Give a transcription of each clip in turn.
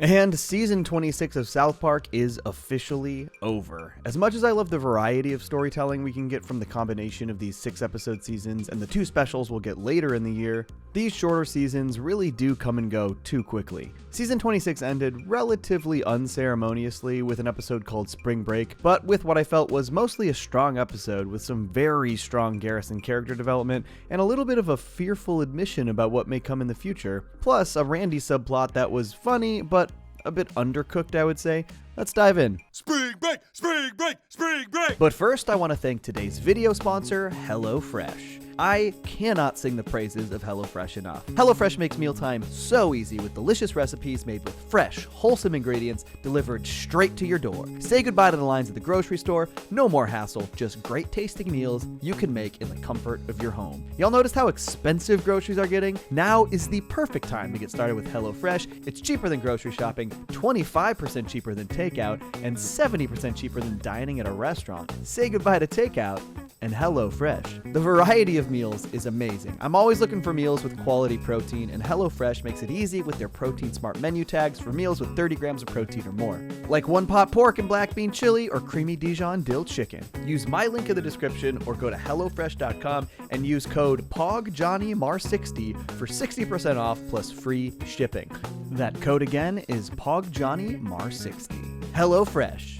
And season 26 of South Park is officially over. As much as I love the variety of storytelling we can get from the combination of these 6-episode seasons and the 2 specials we'll get later in the year, these shorter seasons really do come and go too quickly. Season 26 ended relatively unceremoniously with an episode called Spring Break, but with what I felt was mostly a strong episode with some very strong Garrison character development and a little bit of a fearful admission about what may come in the future, plus a Randy subplot that was funny, but a bit undercooked, I would say. Let's dive in. Spring break, spring break, spring break! But first, I want to thank today's video sponsor, HelloFresh. I cannot sing the praises of HelloFresh enough. HelloFresh makes mealtime so easy with delicious recipes made with fresh, wholesome ingredients delivered straight to your door. Say goodbye to the lines at the grocery store, no more hassle, just great tasting meals you can make in the comfort of your home. Y'all noticed how expensive groceries are getting? Now is the perfect time to get started with HelloFresh. It's cheaper than grocery shopping, 25% cheaper than takeout, and 70% cheaper than dining at a restaurant. Say goodbye to takeout and HelloFresh. The variety of meals is amazing. I'm always looking for meals with quality protein, and HelloFresh makes it easy with their Protein Smart menu tags for meals with 30 grams of protein or more. Like 1-pot pork and black bean chili or creamy Dijon dill chicken. Use my link in the description or go to HelloFresh.com and use code POGJohnnyMar60 for 60% off plus free shipping. That code again is POGJohnnyMar60. HelloFresh.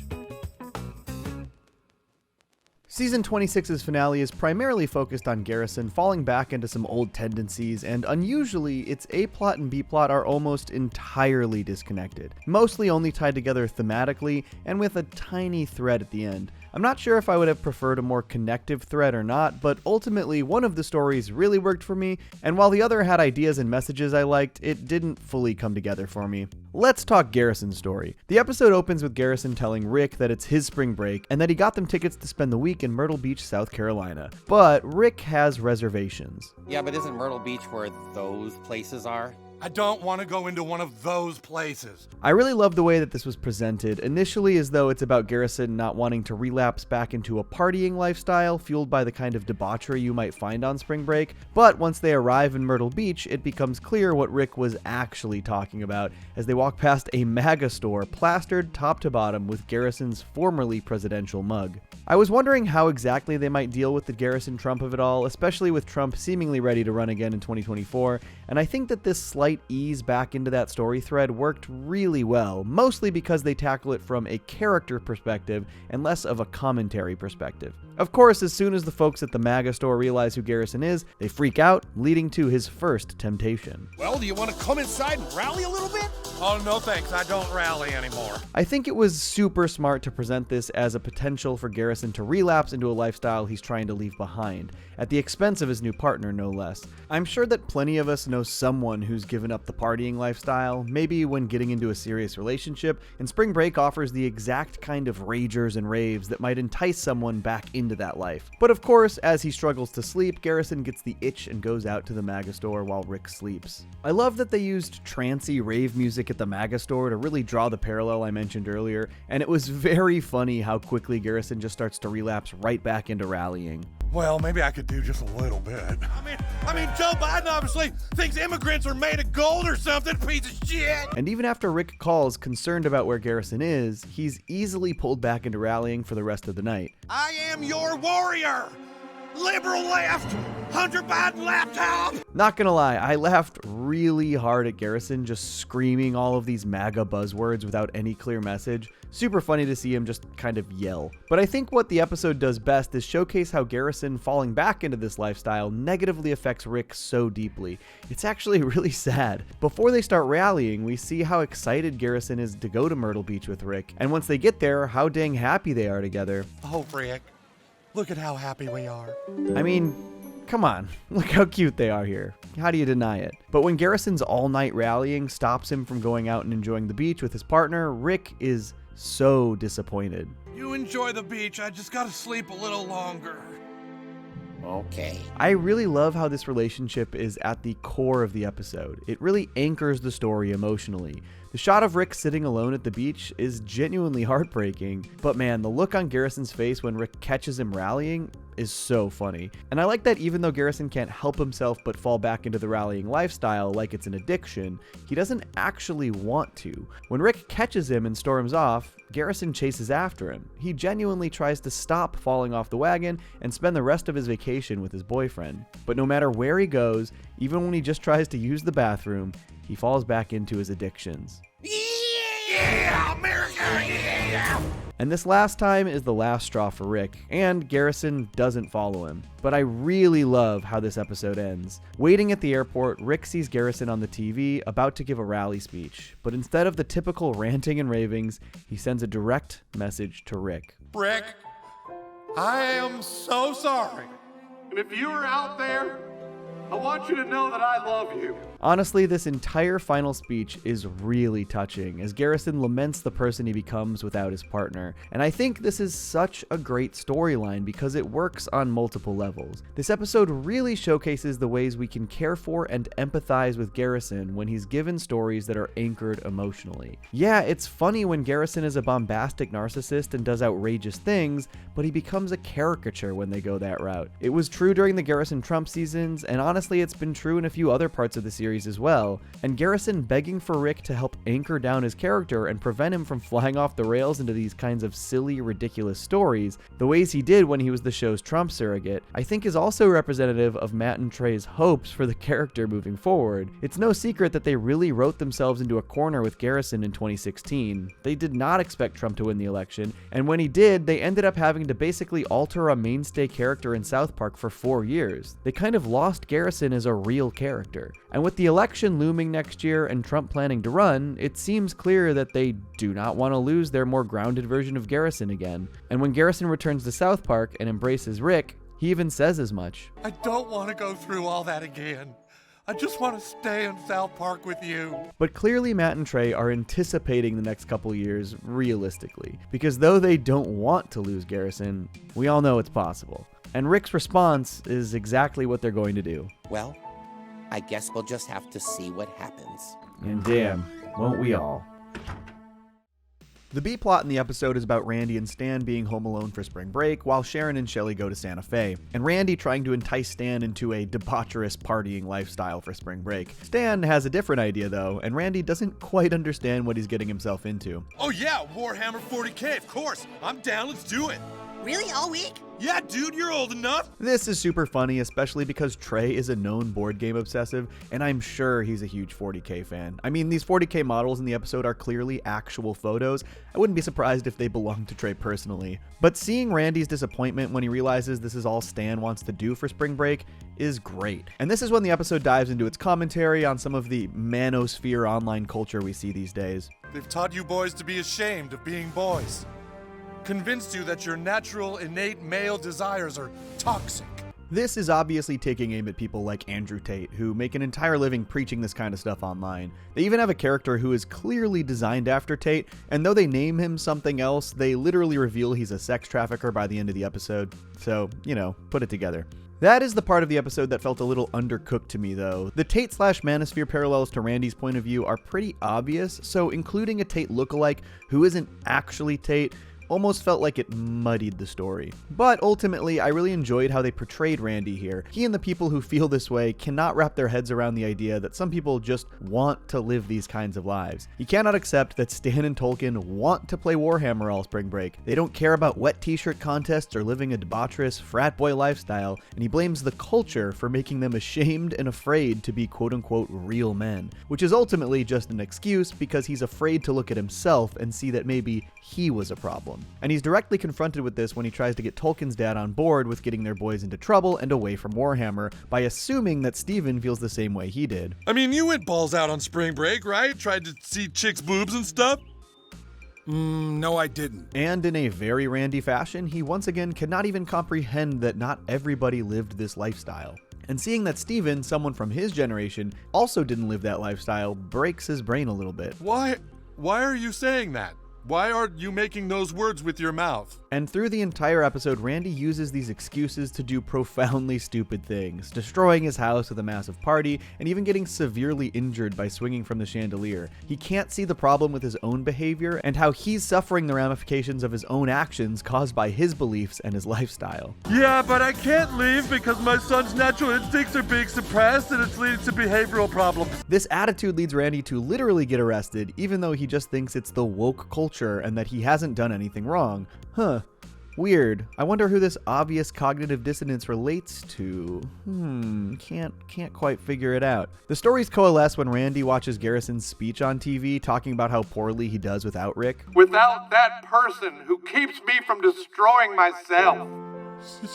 Season 26's finale is primarily focused on Garrison falling back into some old tendencies, and unusually, its A-plot and B-plot are almost entirely disconnected, mostly only tied together thematically and with a tiny thread at the end. I'm not sure if I would have preferred a more connective thread or not, but ultimately one of the stories really worked for me, and while the other had ideas and messages I liked, it didn't fully come together for me. Let's talk Garrison's story. The episode opens with Garrison telling Rick that it's his spring break and that he got them tickets to spend the week in Myrtle Beach, South Carolina. But Rick has reservations. Yeah, but isn't Myrtle Beach where those places are? I don't want to go into one of those places. I really love the way that this was presented, initially as though it's about Garrison not wanting to relapse back into a partying lifestyle fueled by the kind of debauchery you might find on spring break, but once they arrive in Myrtle Beach, it becomes clear what Rick was actually talking about as they walk past a MAGA store plastered top to bottom with Garrison's formerly presidential mug. I was wondering how exactly they might deal with the Garrison Trump of it all, especially with Trump seemingly ready to run again in 2024, and I think that this slight ease back into that story thread worked really well, mostly because they tackle it from a character perspective and less of a commentary perspective. Of course, as soon as the folks at the MAGA store realize who Garrison is, they freak out, leading to his first temptation. Well, do you want to come inside and rally a little bit? Oh, no thanks, I don't rally anymore. I think it was super smart to present this as a potential for Garrison to relapse into a lifestyle he's trying to leave behind, at the expense of his new partner, no less. I'm sure that plenty of us know someone who's given up the partying lifestyle, maybe when getting into a serious relationship, and spring break offers the exact kind of ragers and raves that might entice someone back into that life. But of course, as he struggles to sleep, Garrison gets the itch and goes out to the MAGA store while Rick sleeps. I love that they used trancy rave music at the MAGA store to really draw the parallel I mentioned earlier, and it was very funny how quickly Garrison just starts to relapse right back into rallying. Well, maybe I could do just a little bit. I mean, Joe Biden obviously thinks immigrants are made of gold or something, piece of shit! And even after Rick calls concerned about where Garrison is, he's easily pulled back into rallying for the rest of the night. I am your warrior! Liberal left! Hunter Biden laptop! Not gonna lie, I laughed really hard at Garrison just screaming all of these MAGA buzzwords without any clear message. Super funny to see him just kind of yell. But I think what the episode does best is showcase how Garrison falling back into this lifestyle negatively affects Rick so deeply. It's actually really sad. Before they start rallying, we see how excited Garrison is to go to Myrtle Beach with Rick, and once they get there, how dang happy they are together. Oh, Rick, look at how happy we are. I mean, come on, look how cute they are here. How do you deny it? But when Garrison's all-night rallying stops him from going out and enjoying the beach with his partner, Rick is so disappointed. You enjoy the beach, I just gotta sleep a little longer. Okay. I really love how this relationship is at the core of the episode. It really anchors the story emotionally. The shot of Rick sitting alone at the beach is genuinely heartbreaking, but man, the look on Garrison's face when Rick catches him rallying is so funny. And I like that even though Garrison can't help himself but fall back into the rallying lifestyle like it's an addiction, he doesn't actually want to. When Rick catches him and storms off, Garrison chases after him. He genuinely tries to stop falling off the wagon and spend the rest of his vacation with his boyfriend. But no matter where he goes, even when he just tries to use the bathroom, he falls back into his addictions. Yeah, America, yeah! And this last time is the last straw for Rick, and Garrison doesn't follow him. But I really love how this episode ends. Waiting at the airport, Rick sees Garrison on the TV about to give a rally speech, but instead of the typical ranting and ravings, he sends a direct message to Rick. Rick, I am so sorry. And if you are out there, I want you to know that I love you. Honestly, this entire final speech is really touching, as Garrison laments the person he becomes without his partner. And I think this is such a great storyline because it works on multiple levels. This episode really showcases the ways we can care for and empathize with Garrison when he's given stories that are anchored emotionally. Yeah, it's funny when Garrison is a bombastic narcissist and does outrageous things, but he becomes a caricature when they go that route. It was true during the Garrison Trump seasons, and honestly, it's been true in a few other parts of the series as well, and Garrison begging for Rick to help anchor down his character and prevent him from flying off the rails into these kinds of silly, ridiculous stories, the ways he did when he was the show's Trump surrogate, I think is also representative of Matt and Trey's hopes for the character moving forward. It's no secret that they really wrote themselves into a corner with Garrison in 2016. They did not expect Trump to win the election, and when he did, they ended up having to basically alter a mainstay character in South Park for 4 years. They kind of lost Garrison as a real character. And with the election looming next year and Trump planning to run, it seems clear that they do not want to lose their more grounded version of Garrison again. And when Garrison returns to South Park and embraces Rick, he even says as much. I don't want to go through all that again. I just want to stay in South Park with you. But clearly Matt and Trey are anticipating the next couple years realistically, because though they don't want to lose Garrison, we all know it's possible. And Rick's response is exactly what they're going to do. Well, I guess we'll just have to see what happens. And damn, won't we all? The B-plot in the episode is about Randy and Stan being home alone for spring break while Sharon and Shelley go to Santa Fe, and Randy trying to entice Stan into a debaucherous partying lifestyle for spring break. Stan has a different idea though, and Randy doesn't quite understand what he's getting himself into. Oh yeah, Warhammer 40K, of course. I'm down, let's do it. Really? All week? Yeah, dude, you're old enough. This is super funny, especially because Trey is a known board game obsessive, and I'm sure he's a huge 40K fan. I mean, these 40K models in the episode are clearly actual photos. I wouldn't be surprised if they belong to Trey personally. But seeing Randy's disappointment when he realizes this is all Stan wants to do for spring break is great. And this is when the episode dives into its commentary on some of the manosphere online culture we see these days. They've taught you boys to be ashamed of being boys. Convinced you that your natural, innate male desires are toxic. This is obviously taking aim at people like Andrew Tate, who make an entire living preaching this kind of stuff online. They even have a character who is clearly designed after Tate, and though they name him something else, they literally reveal he's a sex trafficker by the end of the episode. So, you know, put it together. That is the part of the episode that felt a little undercooked to me though. The Tate/Manosphere parallels to Randy's point of view are pretty obvious, so including a Tate lookalike who isn't actually Tate almost felt like it muddied the story. But ultimately, I really enjoyed how they portrayed Randy here. He and the people who feel this way cannot wrap their heads around the idea that some people just want to live these kinds of lives. He cannot accept that Stan and Tolkien want to play Warhammer all spring break. They don't care about wet t-shirt contests or living a debaucherous frat boy lifestyle, and he blames the culture for making them ashamed and afraid to be quote-unquote real men, which is ultimately just an excuse because he's afraid to look at himself and see that maybe he was a problem. And he's directly confronted with this when he tries to get Tolkien's dad on board with getting their boys into trouble and away from Warhammer by assuming that Steven feels the same way he did. I mean, you went balls out on spring break, right? Tried to see chicks' boobs and stuff? No, I didn't. And in a very Randy fashion, he once again cannot even comprehend that not everybody lived this lifestyle. And seeing that Steven, someone from his generation, also didn't live that lifestyle breaks his brain a little bit. Why are you saying that? Why are you making those words with your mouth? And through the entire episode, Randy uses these excuses to do profoundly stupid things, destroying his house with a massive party, and even getting severely injured by swinging from the chandelier. He can't see the problem with his own behavior and how he's suffering the ramifications of his own actions caused by his beliefs and his lifestyle. Yeah, but I can't leave because my son's natural instincts are being suppressed and it's leading to behavioral problems. This attitude leads Randy to literally get arrested, even though he just thinks it's the woke culture and that he hasn't done anything wrong. Huh. Weird. I wonder who this obvious cognitive dissonance relates to. Can't quite figure it out. The stories coalesce when Randy watches Garrison's speech on TV talking about how poorly he does without Rick. Without that person who keeps me from destroying myself.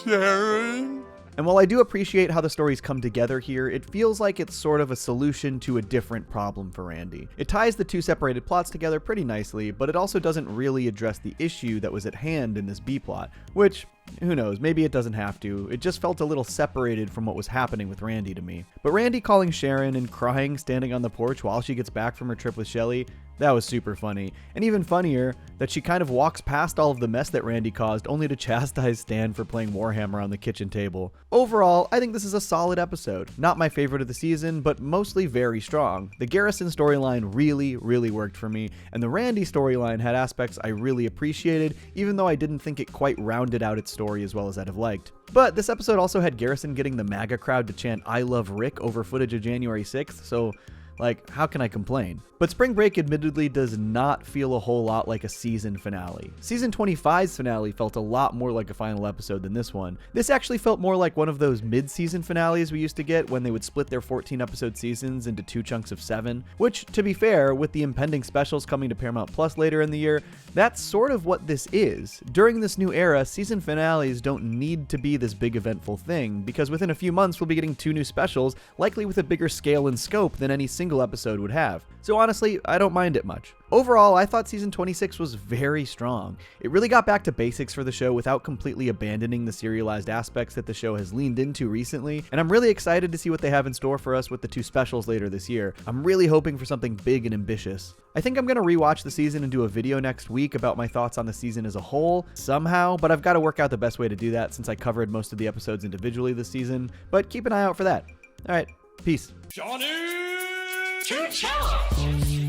Sharon? And while I do appreciate how the stories come together here, it feels like it's sort of a solution to a different problem for Randy. It ties the two separated plots together pretty nicely, but it also doesn't really address the issue that was at hand in this B-plot, which, who knows, maybe it doesn't have to. It just felt a little separated from what was happening with Randy to me. But Randy calling Sharon and crying standing on the porch while she gets back from her trip with Shelly, that was super funny. And even funnier, that she kind of walks past all of the mess that Randy caused only to chastise Stan for playing Warhammer on the kitchen table. Overall, I think this is a solid episode. Not my favorite of the season, but mostly very strong. The Garrison storyline really worked for me, and the Randy storyline had aspects I really appreciated, even though I didn't think it quite rounded out its story as well as I'd have liked. But this episode also had Garrison getting the MAGA crowd to chant "I love Rick" over footage of January 6th, so how can I complain? But Spring Break admittedly does not feel a whole lot like a season finale. Season 25's finale felt a lot more like a final episode than this one. This actually felt more like one of those mid-season finales we used to get when they would split their 14-episode seasons into 2 chunks of 7, which, to be fair, with the impending specials coming to Paramount Plus later in the year, that's sort of what this is. During this new era, season finales don't need to be this big eventful thing, because within a few months we'll be getting 2 new specials, likely with a bigger scale and scope than any single episode would have. So honestly, I don't mind it much. Overall, I thought season 26 was very strong. It really got back to basics for the show without completely abandoning the serialized aspects that the show has leaned into recently, and I'm really excited to see what they have in store for us with the 2 specials later this year. I'm really hoping for something big and ambitious. I think I'm going to rewatch the season and do a video next week about my thoughts on the season as a whole, somehow, but I've got to work out the best way to do that since I covered most of the episodes individually this season, but keep an eye out for that. Alright, peace. Johnny! Two cellos!